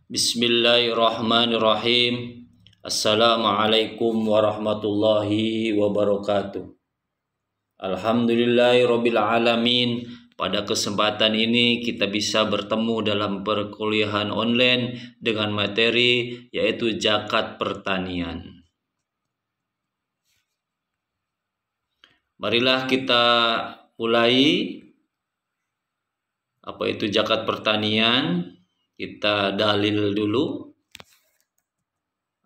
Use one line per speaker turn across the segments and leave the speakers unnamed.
Bismillahirrahmanirrahim. Assalamualaikum warahmatullahi wabarakatuh. Alhamdulillahirabbil alamin. Pada kesempatan ini kita bisa bertemu dalam perkuliahan online dengan materi yaitu zakat pertanian. Marilah kita mulai. Apa itu zakat pertanian? Kita dalil dulu.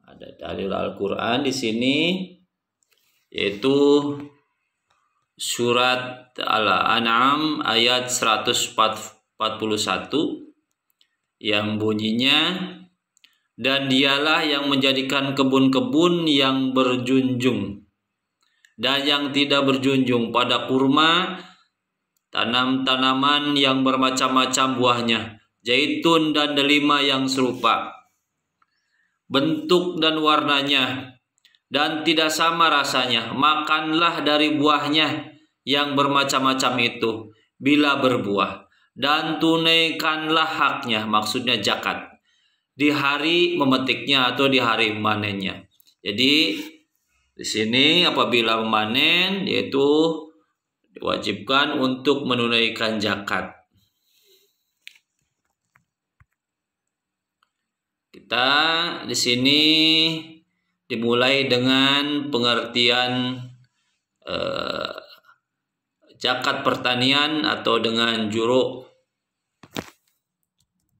Ada dalil Al-Qur'an di sini, yaitu surat Al-An'am ayat 141 yang bunyinya, dan dialah yang menjadikan kebun-kebun yang berjunjung dan yang tidak berjunjung pada kurma, tanam-tanaman yang bermacam-macam buahnya, zaitun dan delima yang serupa bentuk dan warnanya, dan tidak sama rasanya. Makanlah dari buahnya yang bermacam-macam itu bila berbuah, dan tunaikanlah haknya, maksudnya zakat, di hari memetiknya atau di hari manennya. Jadi di sini apabila memanen, yaitu diwajibkan untuk menunaikan zakat. Kita di sini dimulai dengan pengertian zakat pertanian atau dengan juru.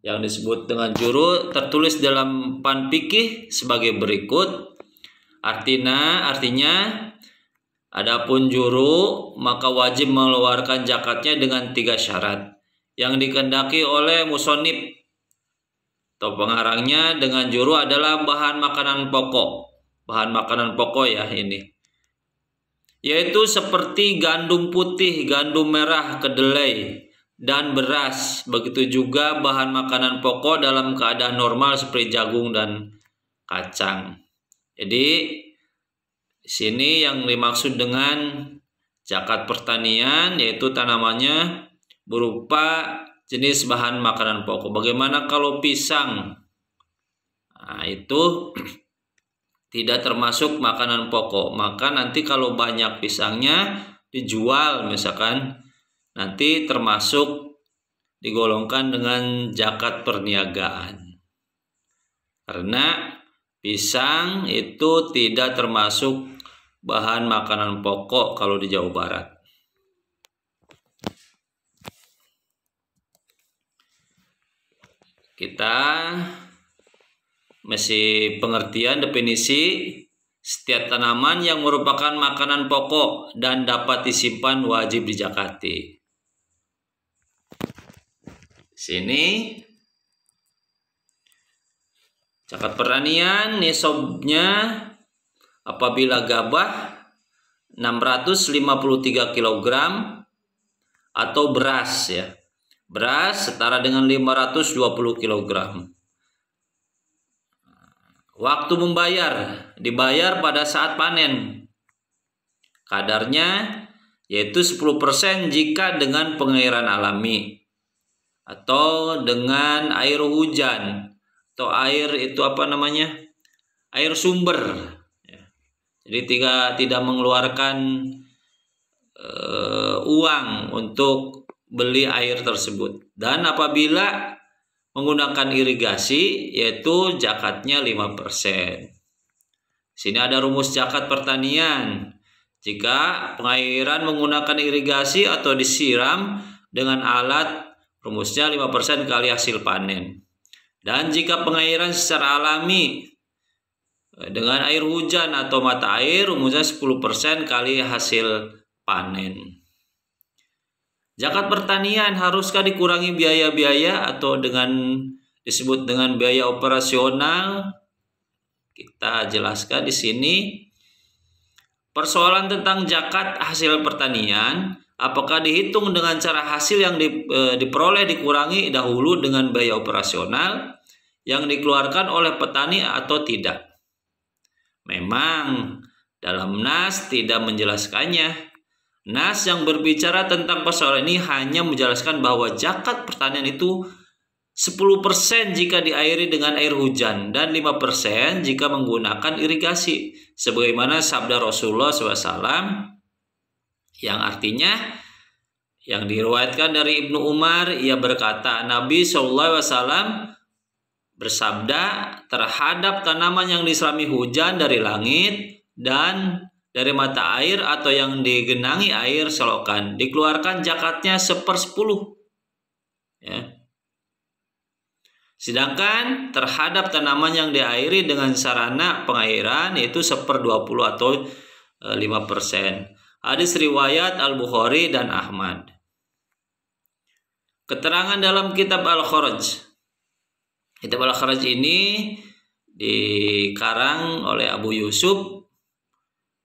Yang disebut dengan juru tertulis dalam pan fikih sebagai berikut. Artinya adapun juru maka wajib mengeluarkan zakatnya dengan 3 syarat yang dikehendaki oleh musonib atau pengarangnya. Dengan juru adalah bahan makanan pokok ya ini, yaitu seperti gandum putih, gandum merah, kedelai, dan beras. Begitu juga bahan makanan pokok dalam keadaan normal seperti jagung dan kacang. Jadi di sini yang dimaksud dengan zakat pertanian yaitu tanamannya berupa jenis bahan makanan pokok. Bagaimana kalau pisang? Nah, itu tidak termasuk makanan pokok. Maka nanti kalau banyak pisangnya dijual misalkan, nanti termasuk digolongkan dengan zakat perniagaan. Karena pisang itu tidak termasuk bahan makanan pokok kalau di Jawa Barat. Kita masih pengertian definisi setiap tanaman yang merupakan makanan pokok dan dapat disimpan wajib dizakati. Sini zakat pertanian nisabnya apabila gabah 653 kg atau beras ya. Beras setara dengan 520 kg. Waktu dibayar pada saat panen. Kadarnya yaitu 10% jika dengan pengairan alami atau dengan air hujan atau air itu air sumber. Jadi tidak mengeluarkan uang untuk beli air tersebut. Dan apabila menggunakan irigasi yaitu zakatnya 5%. Sini ada rumus zakat pertanian. Jika pengairan menggunakan irigasi atau disiram dengan alat, rumusnya 5% kali hasil panen. Dan jika pengairan secara alami dengan air hujan atau mata air, rumusnya 10% kali hasil panen. Zakat pertanian haruskah dikurangi biaya-biaya atau disebut dengan biaya operasional? Kita jelaskan di sini. Persoalan tentang zakat hasil pertanian, apakah dihitung dengan cara hasil yang diperoleh dikurangi dahulu dengan biaya operasional yang dikeluarkan oleh petani atau tidak? Memang dalam nas tidak menjelaskannya. Nas yang berbicara tentang persoalan ini hanya menjelaskan bahwa zakat pertanian itu 10% jika diairi dengan air hujan, dan 5% jika menggunakan irigasi. Sebagaimana sabda Rasulullah SAW yang artinya, yang diriwayatkan dari Ibnu Umar, ia berkata, Nabi SAW bersabda, terhadap tanaman yang disirami hujan dari langit dan dari mata air atau yang digenangi air selokan, dikeluarkan zakatnya 1/10. Ya. Sedangkan terhadap tanaman yang diairi dengan sarana pengairan yaitu 1/20 atau 5%. Hadis riwayat Al-Bukhari dan Ahmad. Keterangan dalam kitab Al-Kharaj. Kitab Al-Kharaj ini dikarang oleh Abu Yusuf.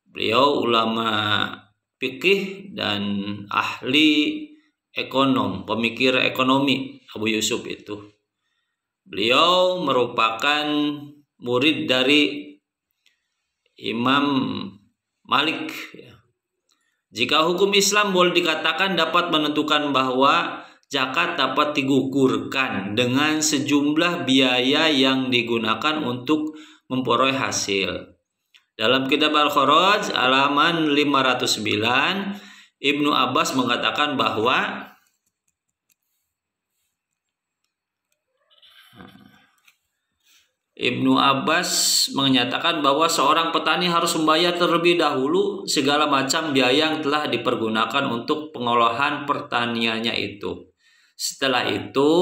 Beliau ulama fikih dan ahli ekonom, pemikir ekonomi. Abu Yusuf itu. Beliau merupakan murid dari Imam Malik. Jika hukum Islam boleh dikatakan dapat menentukan bahwa zakat dapat digugurkan dengan sejumlah biaya yang digunakan untuk memperoleh hasil. Dalam kitab Al-Kharaj halaman 509, Ibnu Abbas mengatakan bahwa Ibnu Abbas menyatakan bahwa seorang petani harus membayar terlebih dahulu segala macam biaya yang telah dipergunakan untuk pengolahan pertaniannya itu. Setelah itu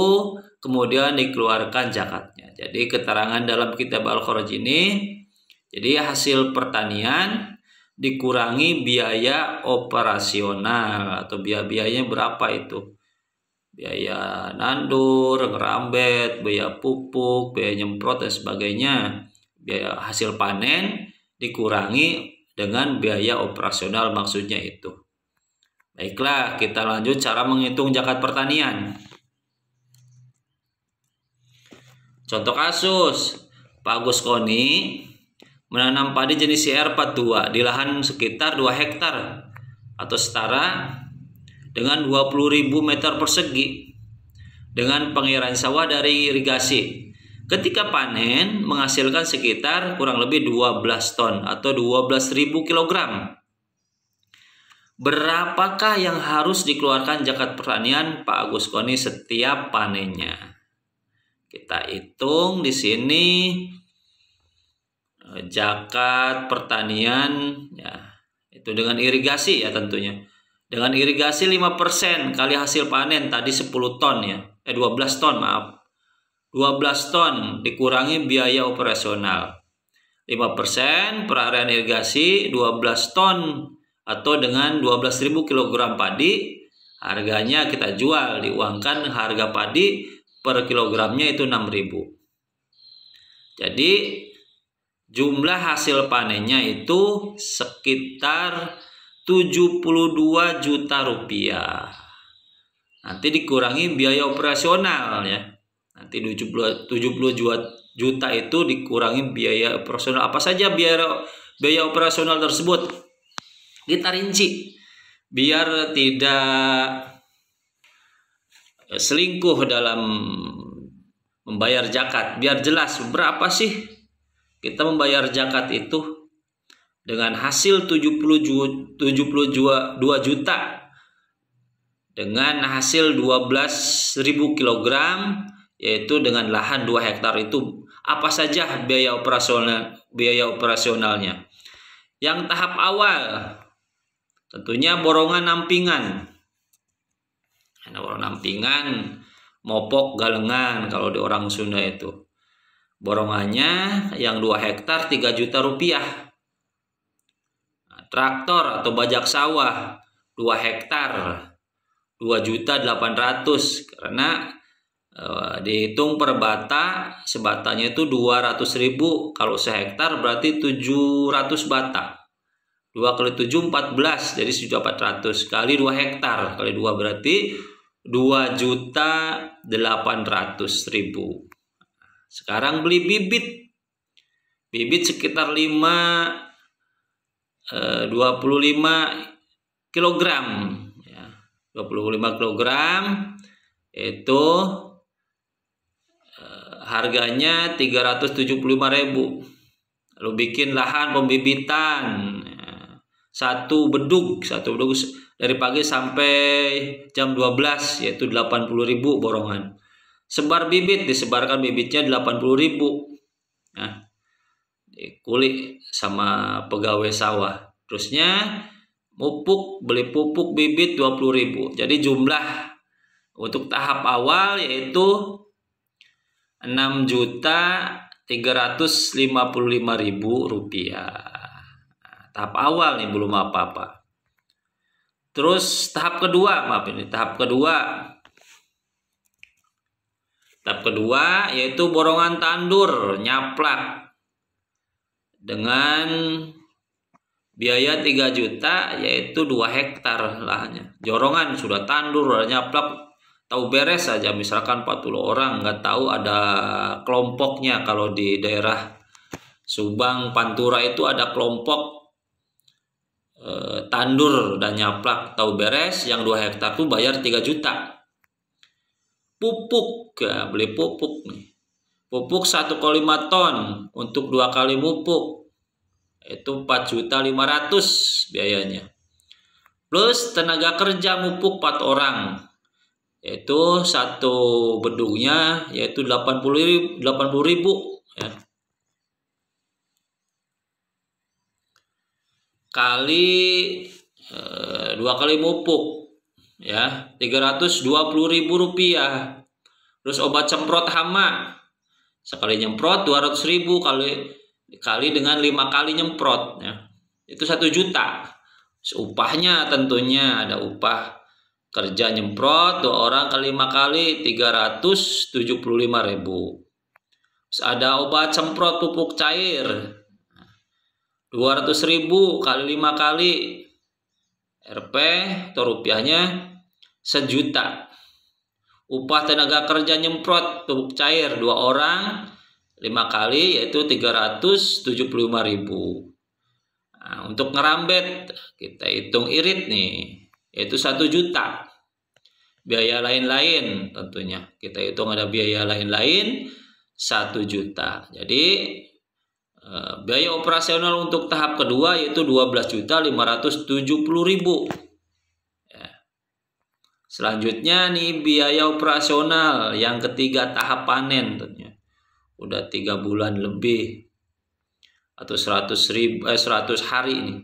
kemudian dikeluarkan zakatnya. Jadi keterangan dalam kitab Al-Kharaj ini, jadi hasil pertanian dikurangi biaya operasional atau biayanya berapa itu? Biaya nandur, ngerambet, biaya pupuk, biaya nyemprot dan sebagainya. Biaya hasil panen dikurangi dengan biaya operasional, maksudnya itu. Baiklah, kita lanjut cara menghitung zakat pertanian. Contoh kasus, Pak Agus Koni menanam padi jenis CR42 di lahan sekitar 2 hektar atau setara dengan 20.000 meter persegi dengan pengairan sawah dari irigasi. Ketika panen menghasilkan sekitar kurang lebih 12 ton atau 12.000 kilogram. Berapakah yang harus dikeluarkan zakat pertanian Pak Agus Koni setiap panennya? Kita hitung di sini zakat pertanian ya, itu dengan irigasi ya tentunya. Dengan irigasi 5% kali hasil panen tadi 10 ton ya. 12 ton maaf. 12 ton dikurangi biaya operasional. 5% per area irigasi 12 ton atau dengan 12.000 kg padi. Harganya kita jual, diuangkan harga padi per kilogramnya itu 6.000. Jadi jumlah hasil panennya itu sekitar 72 juta rupiah. Nanti dikurangi biaya operasional ya. Nanti 70 juta itu dikurangi biaya operasional. Apa saja biaya operasional tersebut? Kita rinci biar tidak selingkuh dalam membayar zakat. Biar jelas berapa sih kita membayar zakat itu. Dengan hasil 72 juta dengan hasil 12.000 kg, yaitu dengan lahan 2 hektar itu apa saja biaya operasionalnya. Yang tahap awal tentunya borongan nampingan. Borongan nampingan, mopok galengan kalau di orang Sunda itu. Borongannya yang 2 hektar 3 juta rupiah. Traktor atau bajak sawah 2 hektar 2.800.000 karena dihitung per bata, sebatanya itu 200.000. Kalau sehektar berarti 700 bata. 2 kali 7 14, jadi 1.400 kali 2 hektar kali 2 berarti 2.800.000. Sekarang beli bibit sekitar 25 kilogram ya. 25 kilogram itu harganya 375.000. Lalu bikin lahan pembibitan, satu bedug dari pagi sampai jam 12, yaitu 80.000 borongan. Sebar bibit, disebarkan bibitnya 80.000. Nah, dikulik sama pegawai sawah. Terusnya pupuk, beli pupuk bibit 20.000. Jadi jumlah untuk tahap awal yaitu 6.355.000 rupiah. Tahap awal nih, belum apa-apa. Terus tahap kedua, tahap kedua yaitu borongan tandur nyaplak dengan biaya 3 juta, yaitu 2 hektar lahannya. Jorongan sudah tandur, sudah nyaplak, tahu beres saja. Misalkan 40 orang, nggak tahu ada kelompoknya. Kalau di daerah Subang, Pantura itu ada kelompok tandur dan nyaplak, tahu beres, yang 2 hektar tuh bayar 3 juta. Pupuk, ya, beli pupuk nih. Pupuk 1,5 ton untuk 2 kali pupuk, itu 4.500.000 biayanya. Plus tenaga kerja pupuk 4 orang, yaitu satu bedugnya yaitu 80.000 ya. Kali 2 kali pupuk ya, 320.000 rupiah. Terus obat semprot hama, sekali nyemprot 200.000 kali dengan 5 kali nyemprot ya, itu 1 juta. Upahnya tentunya ada upah kerja nyemprot 2 orang kali 5 kali 375.000. Terus ada obat semprot pupuk cair 200.000 kali 5 kali Rp atau rupiahnya 1 juta. Upah tenaga kerja nyemprot pupuk cair 2 orang 5 kali yaitu 375.000. Nah, untuk ngerambet kita hitung irit nih, yaitu 1 juta. Biaya lain-lain tentunya kita hitung, ada biaya lain-lain 1 juta. Jadi biaya operasional untuk tahap kedua yaitu 12.570.000. Ya. Selanjutnya nih biaya operasional yang ketiga, tahap panen tentunya. Udah 3 bulan lebih atau 100 hari ini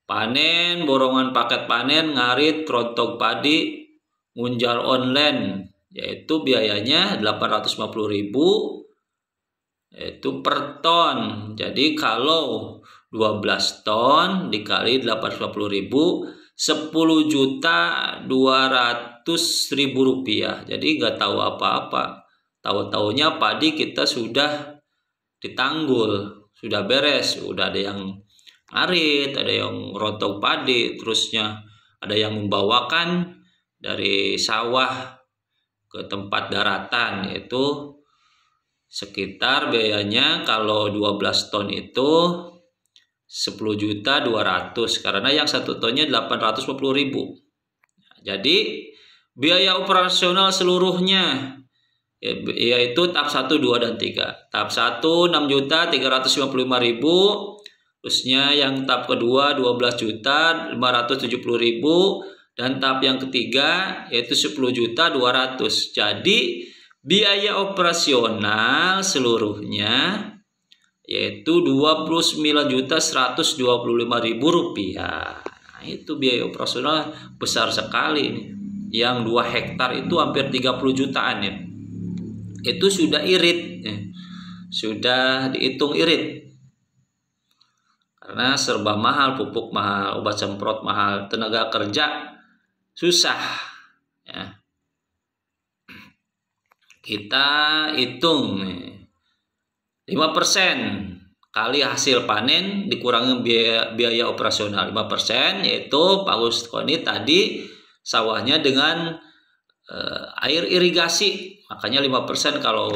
panen, borongan paket panen, ngarit, rontok padi, ngunjal online, yaitu biayanya 850.000 itu per ton. Jadi kalau 12 ton dikali 850.000, 10.200.000 rupiah. Jadi nggak tahu apa-apa. Tahu-taunya padi kita sudah ditanggul, sudah beres, sudah ada yang ngarit, ada yang rontok padi, terusnya ada yang membawakan dari sawah ke tempat daratan, yaitu sekitar biayanya kalau 12 ton itu 10.200.000, karena yang 1 tonnya 850.000. Jadi biaya operasional seluruhnya yaitu tahap 1, 2, dan 3. Tahap 1 6.355.000, terusnya yang tahap kedua 12.570.000, dan tahap yang ketiga yaitu 10.200.000. Jadi biaya operasional seluruhnya yaitu 29.125.000 rupiah. Nah, itu biaya operasional besar sekali nih. Yang 2 hektar itu hampir 30 jutaan ya. Itu sudah irit ya. Sudah dihitung irit. Karena serba mahal, pupuk mahal, obat semprot mahal, tenaga kerja susah ya. Kita hitung nih, 5% kali hasil panen dikurangi biaya operasional 5%, yaitu Pak Gustoni tadi sawahnya dengan air irigasi, makanya 5%. Kalau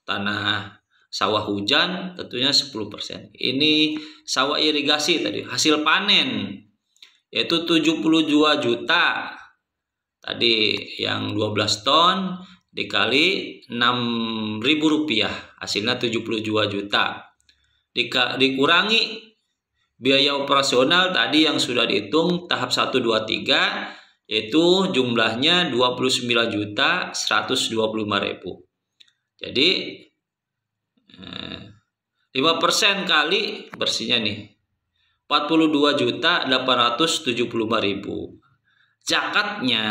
tanah sawah hujan tentunya 10%. Ini sawah irigasi tadi, hasil panen yaitu 72 juta tadi yang 12 ton dikali Rp6.000, hasilnya 72 juta. Dikurangi biaya operasional tadi yang sudah dihitung tahap 1, 2, 3, yaitu jumlahnya 29.125.000. Jadi 5% kali bersihnya nih 42.875.000. Zakatnya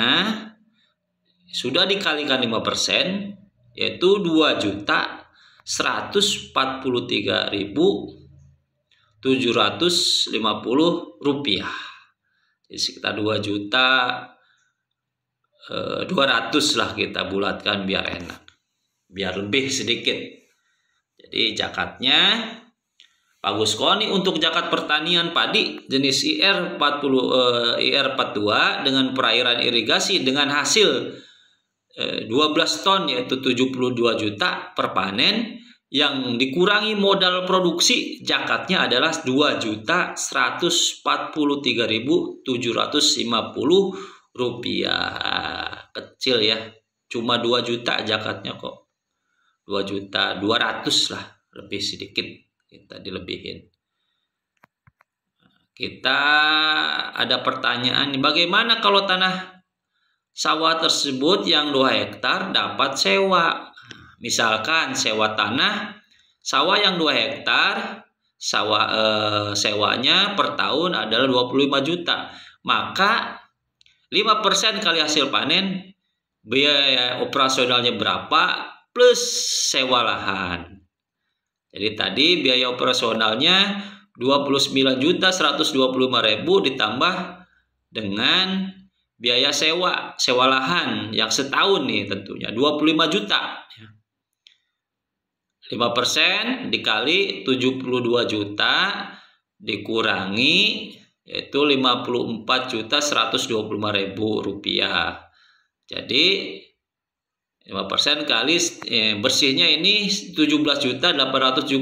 sudah dikalikan 5%, yaitu 2.143.750 rupiah. Jadi sekitar 2.200.000 lah kita bulatkan biar enak, biar lebih sedikit. Jadi zakatnya Pak Guskoni untuk zakat pertanian padi jenis IR42 dengan perairan irigasi dengan hasil 12 ton yaitu 72 juta per panen, yang dikurangi modal produksi zakatnya adalah 2.143.750 rupiah. Kecil ya, cuma 2 juta zakatnya kok. 2.200.000 lah, lebih sedikit kita dilebihin. Kita ada pertanyaan, bagaimana kalau tanah sawah tersebut yang 2 hektar dapat sewa? Misalkan sewa tanah sawah yang 2 hektar, sewanya per tahun adalah 25 juta. Maka 5% kali hasil panen, biaya operasionalnya berapa plus sewa lahan. Jadi tadi biaya operasionalnya 29.125.000 ditambah dengan biaya sewa lahan yang setahun nih tentunya 25 juta. 5% dikali 72 juta dikurangi yaitu 54.125.000 rupiah. Jadi 5% kali bersihnya ini 17.875.000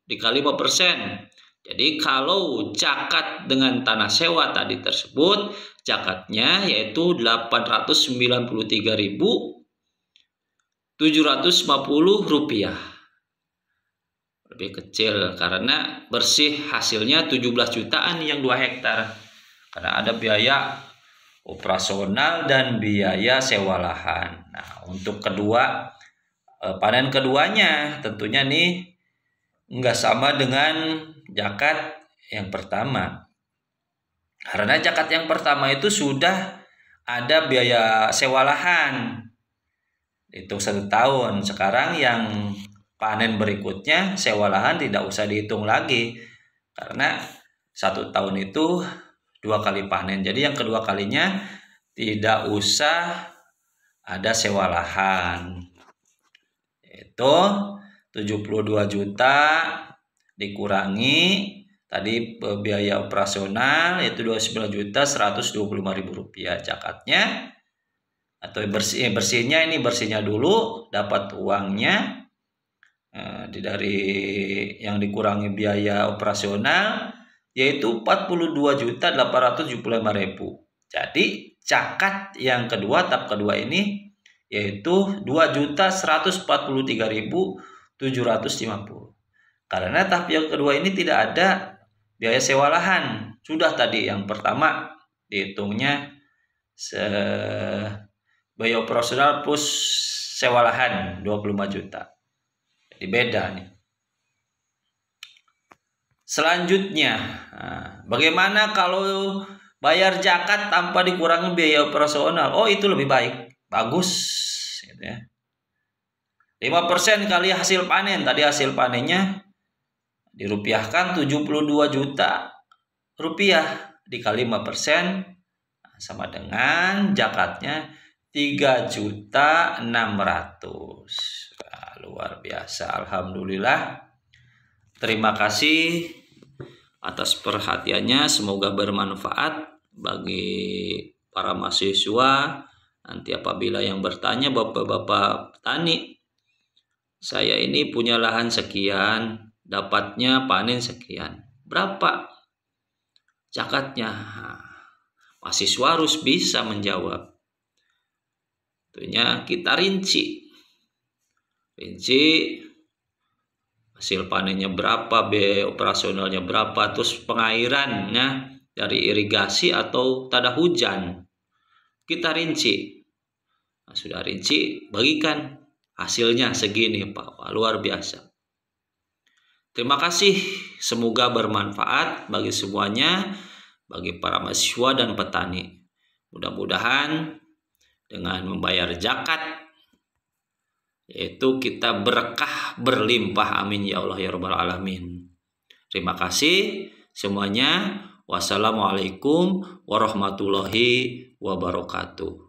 dikali 5%. Jadi kalau zakat dengan tanah sewa tadi tersebut, zakatnya yaitu 893.750 rupiah. Lebih kecil karena bersih hasilnya 17 jutaan yang 2 hektar. Karena ada biaya operasional dan biaya sewa lahan. Nah, untuk panen keduanya tentunya nih nggak sama dengan zakat yang pertama. Karena zakat yang pertama itu sudah ada biaya sewa lahan. Itu 1 tahun. Sekarang yang panen berikutnya sewa lahan tidak usah dihitung lagi. Karena 1 tahun itu 2 kali panen. Jadi yang kedua kalinya tidak usah ada sewa lahan. Itu 72 juta dikurangi tadi biaya operasional yaitu 29.125.000 rupiah zakatnya. Atau bersihnya dulu dapat uangnya dari yang dikurangi biaya operasional yaitu 42.875.000. Jadi zakat yang kedua, tahap kedua ini yaitu 2.143.750. Karena tahap yang kedua ini tidak ada biaya sewa lahan. Sudah tadi yang pertama dihitungnya biaya operasional plus sewa lahan 25 juta. Jadi beda nih. Selanjutnya, bagaimana kalau bayar zakat tanpa dikurangi biaya operasional? Oh, itu lebih baik, bagus, gitu ya. 5% kali hasil panen, tadi hasil panennya dirupiahkan 72 juta rupiah dikali 5% sama dengan zakatnya 3.600.000. Luar biasa, alhamdulillah. Terima kasih atas perhatiannya, semoga bermanfaat bagi para mahasiswa. Nanti apabila yang bertanya, bapak-bapak petani, saya ini punya lahan sekian, dapatnya panen sekian, berapa zakatnya? Mahasiswa harus bisa menjawab. Tentunya kita rinci hasil panennya berapa, biaya operasionalnya berapa, terus pengairannya dari irigasi atau tada hujan. Kita rinci. Nah, sudah rinci, bagikan hasilnya segini Pak. Wah, luar biasa. Terima kasih, semoga bermanfaat bagi semuanya, bagi para mahasiswa dan petani. Mudah-mudahan dengan membayar zakat, yaitu kita berkah berlimpah, amin ya Allah ya rabbal alamin. Terima kasih semuanya. Wassalamualaikum warahmatullahi wabarakatuh.